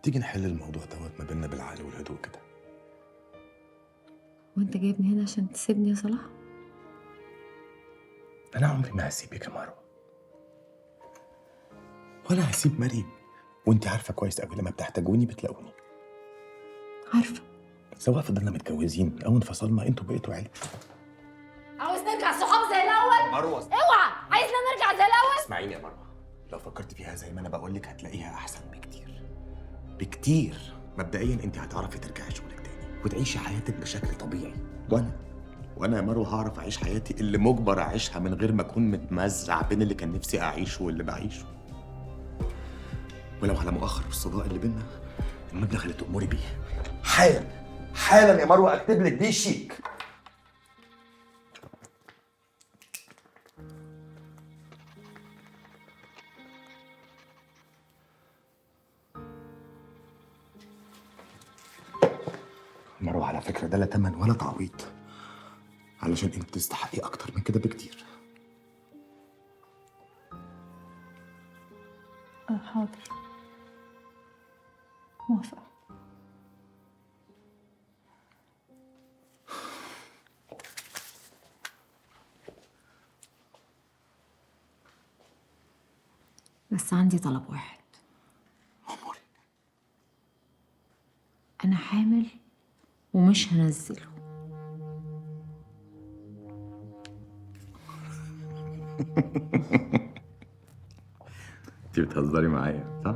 تيجي نحل الموضوع دوت ما بيننا بالعقل والهدوء كده. وانت جايبني هنا عشان تسيبني يا صلاح؟ انا عمري ما هسيبك يا مروه، ولا هسيب مريم، وانت عارفه كويس قوي لما بتحتاجوني بتلاقوني. عارفه. سواء فضلنا متجوزين او انفصلنا انتوا بقيتوا عيله. عاوز نرجع صحاب زي الاول؟ مروه اوعى، عايزنا نرجع زي الاول؟ اسمعيني يا مروه، لو فكرت فيها زي ما انا بقول لك هتلاقيها احسن بكتير بكتير. مبدئيا انت هتعرفي ترجعي شغلك تاني وتعيشي حياتك بشكل طبيعي، وانا يا مروه هعرف اعيش حياتي اللي مجبر اعيشها من غير ما اكون متمزع بين اللي كان نفسي اعيشه واللي بعيشه. ولو على مؤخر الصداق اللي بينا، المبلغ اللي تأمري بيه حالا يا مروه اكتب لك بيه شيك. مروه على فكره ده لا تمن ولا تعويض، علشان انت تستحقي اكتر من كده بكتير. حاضر، موافقة. بس عندي طلب واحد. أموري. أنا حامل ومش هنزله. انت بتهزري معايا صح؟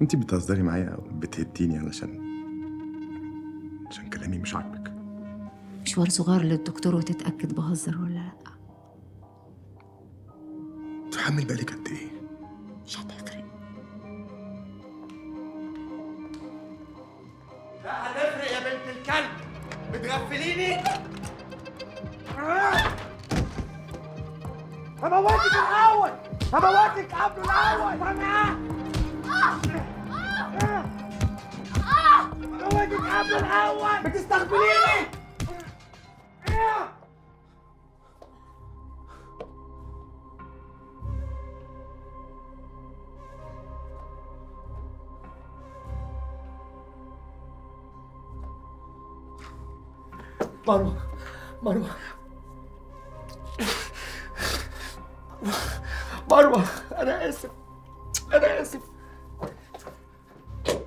انت بتهزري معايا بتهديني علشان كلامي مش عاجبك. مشوار صغير للدكتور وتتأكد بهزر ولا لأ. تحمل بالك قد ايه؟ مش هتفرق. لا هتفرق يا بنت الكلب، بتغفليني؟ هموتك الأول، هموتك قبل الأول. هموتك قبل الأول، بتستغفليني؟ مروة مروة، أنا آسف.